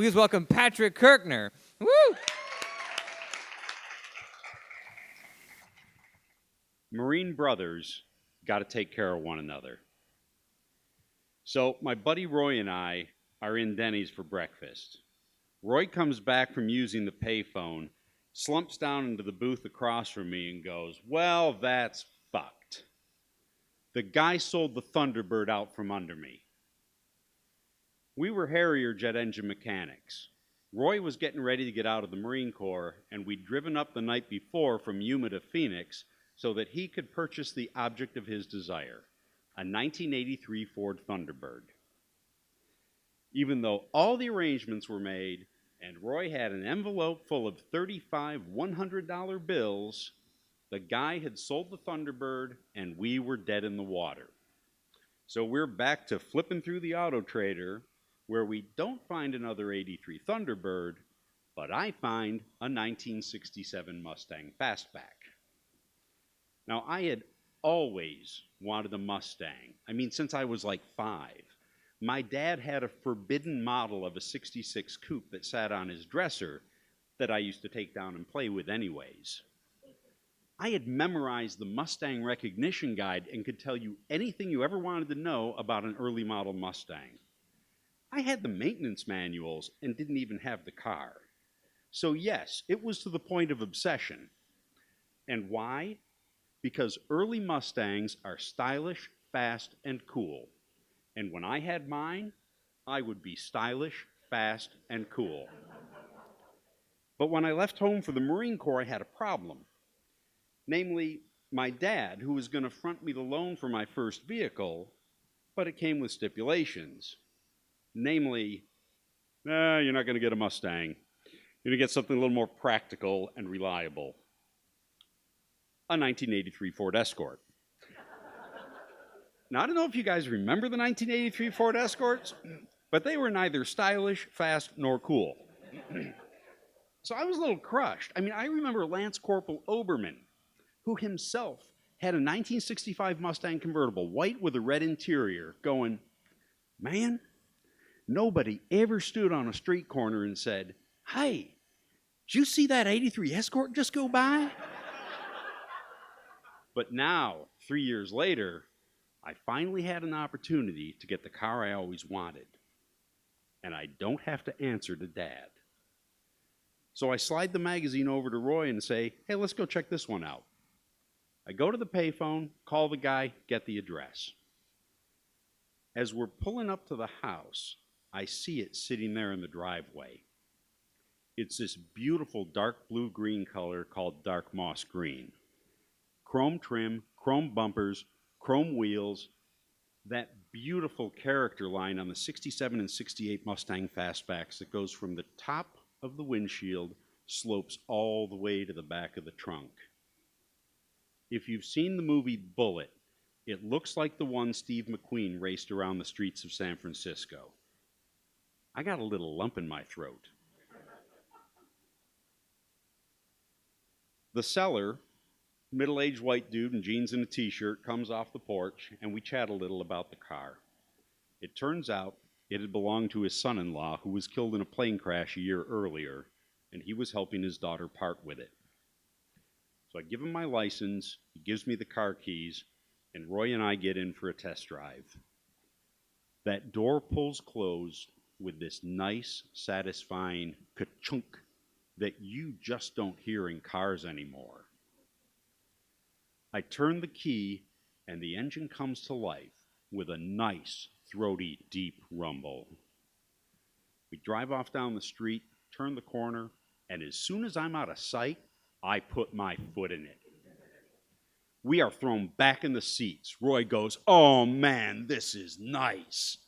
Please welcome Patrick Kirchner. Woo! Marine brothers got to take care of one another. So my buddy Roy and I are in Denny's for breakfast. Roy comes back from using the payphone, slumps down into the booth across from me and goes, "Well, that's fucked. The guy sold the Thunderbird out from under me." We were Harrier jet engine mechanics. Roy was getting ready to get out of the Marine Corps, and we'd driven up the night before from Yuma to Phoenix so that he could purchase the object of his desire, a 1983 Ford Thunderbird. Even though all the arrangements were made and Roy had an envelope full of 35 $100 bills, the guy had sold the Thunderbird and we were dead in the water. So we're back to flipping through the Auto Trader, where we don't find another 83 Thunderbird, but I find a 1967 Mustang Fastback. Now, I had always wanted a Mustang. I mean, since I was like 5. My dad had a forbidden model of a 66 coupe that sat on his dresser that I used to take down and play with anyways. I had memorized the Mustang recognition guide and could tell you anything you ever wanted to know about an early model Mustang. I had the maintenance manuals and didn't even have the car. So yes, it was to the point of obsession. And why? Because early Mustangs are stylish, fast, and cool. And when I had mine, I would be stylish, fast, and cool. But when I left home for the Marine Corps, I had a problem. Namely, my dad, who was going to front me the loan for my first vehicle, but it came with stipulations. Namely, you're not going to get a Mustang. You're going to get something a little more practical and reliable. A 1983 Ford Escort. Now, I don't know if you guys remember the 1983 Ford Escorts, but they were neither stylish, fast, nor cool. So I was a little crushed. I mean, I remember Lance Corporal Oberman, who himself had a 1965 Mustang convertible, white with a red interior, going, "Man, nobody ever stood on a street corner and said, 'Hey, did you see that 83 Escort just go by?'" But now, 3 years later, I finally had an opportunity to get the car I always wanted. And I don't have to answer to Dad. So I slide the magazine over to Roy and say, "Hey, let's go check this one out." I go to the payphone, call the guy, get the address. As we're pulling up to the house, I see it sitting there in the driveway. It's this beautiful dark blue-green color called dark moss green. Chrome trim, chrome bumpers, chrome wheels, that beautiful character line on the 67 and 68 Mustang Fastbacks that goes from the top of the windshield, slopes all the way to the back of the trunk. If you've seen the movie Bullet, it looks like the one Steve McQueen raced around the streets of San Francisco. I got a little lump in my throat. The seller, middle-aged white dude in jeans and a t-shirt, comes off the porch, and we chat a little about the car. It turns out it had belonged to his son-in-law, who was killed in a plane crash a year earlier, and he was helping his daughter part with it. So I give him my license, he gives me the car keys, and Roy and I get in for a test drive. That door pulls closed with this nice, satisfying ka-chunk that you just don't hear in cars anymore. I turn the key, and the engine comes to life with a nice, throaty, deep rumble. We drive off down the street, turn the corner, and as soon as I'm out of sight, I put my foot in it. We are thrown back in the seats. Roy goes, "Oh man, this is nice."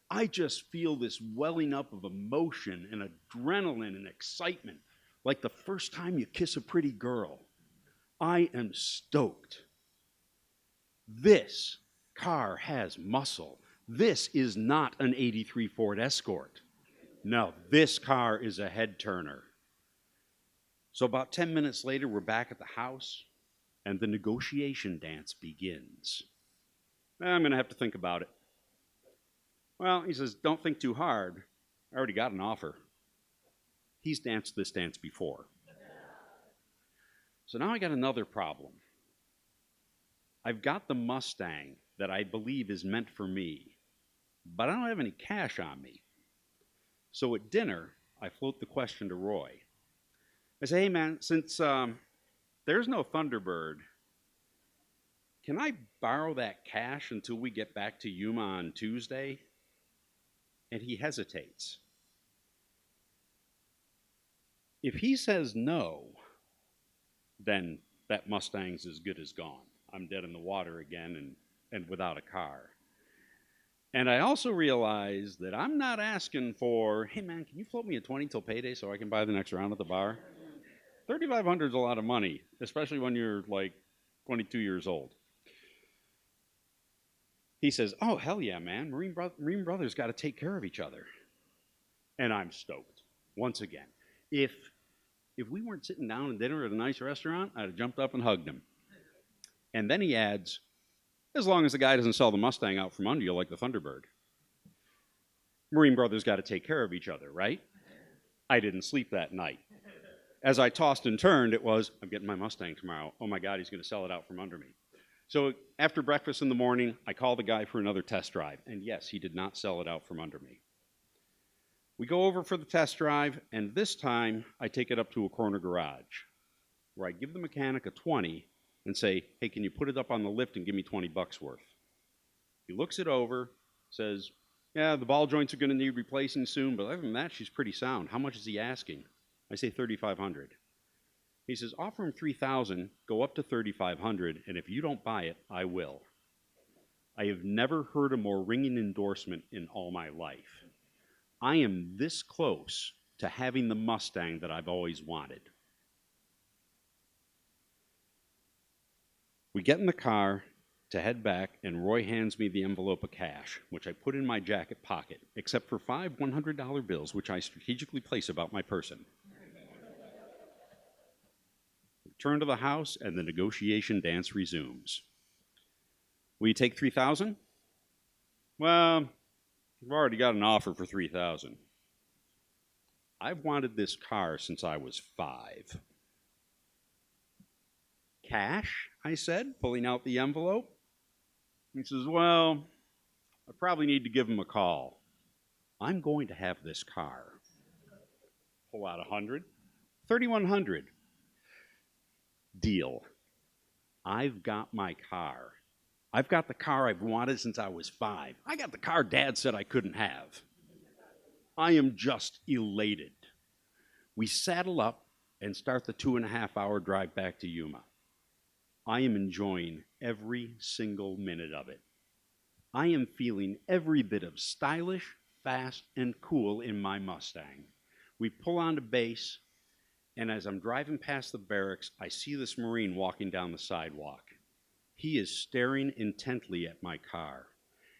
I just feel this welling up of emotion and adrenaline and excitement, like the first time you kiss a pretty girl. I am stoked. This car has muscle. This is not an 83 Ford Escort. No, this car is a head turner. So about 10 minutes later, we're back at the house, and the negotiation dance begins. I'm going to have to think about it. Well, he says, "Don't think too hard. I already got an offer." He's danced this dance before. So now I got another problem. I've got the Mustang that I believe is meant for me, but I don't have any cash on me. So at dinner, I float the question to Roy. I say, hey man, since there's no Thunderbird, can I borrow that cash until we get back to Yuma on Tuesday? And he hesitates. If he says no, then that Mustang's as good as gone. I'm dead in the water again and without a car. And I also realize that I'm not asking for, hey man, can you float me a 20 till payday so I can buy the next round at the bar? $3,500 is a lot of money, especially when you're like 22 years old. He says, oh, hell yeah, man. Marine Brothers got to take care of each other. And I'm stoked. Once again, if we weren't sitting down at dinner at a nice restaurant, I'd have jumped up and hugged him. And then he adds, as long as the guy doesn't sell the Mustang out from under you like the Thunderbird. Marine Brothers got to take care of each other, right? I didn't sleep that night. As I tossed and turned, it was, I'm getting my Mustang tomorrow. Oh my God, he's going to sell it out from under me. So after breakfast in the morning, I call the guy for another test drive. And yes, he did not sell it out from under me. We go over for the test drive, and this time I take it up to a corner garage where I give the mechanic a 20 and say, hey, can you put it up on the lift and give me 20 bucks worth? He looks it over, says, yeah, the ball joints are going to need replacing soon, but other than that, she's pretty sound. How much is he asking? I say $3,500. He says, offer him $3,000, go up to $3,500, and if you don't buy it, I will. I have never heard a more ringing endorsement in all my life. I am this close to having the Mustang that I've always wanted. We get in the car to head back, and Roy hands me the envelope of cash, which I put in my jacket pocket, except for 5 $100 bills, which I strategically place about my person. Return to the house, and the negotiation dance resumes. Will you take $3,000? Well, I've already got an offer for $3,000. I've wanted this car since I was 5. Cash? I said, pulling out the envelope. He says, well, I probably need to give him a call. I'm going to have this car. Pull out 100. 3,100. Deal. I've got my car. I've got the car I've wanted since I was 5. I got the car Dad said I couldn't have. I am just elated. We saddle up and start the 2.5-hour drive back to Yuma. I am enjoying every single minute of it. I am feeling every bit of stylish, fast, and cool in my Mustang. We pull onto base, and as I'm driving past the barracks, I see this Marine walking down the sidewalk. He is staring intently at my car.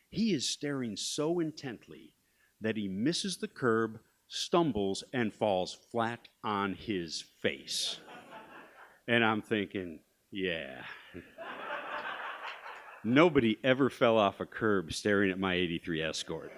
He is staring so intently that he misses the curb, stumbles, and falls flat on his face. And I'm thinking, yeah. Nobody ever fell off a curb staring at my '83 Escort.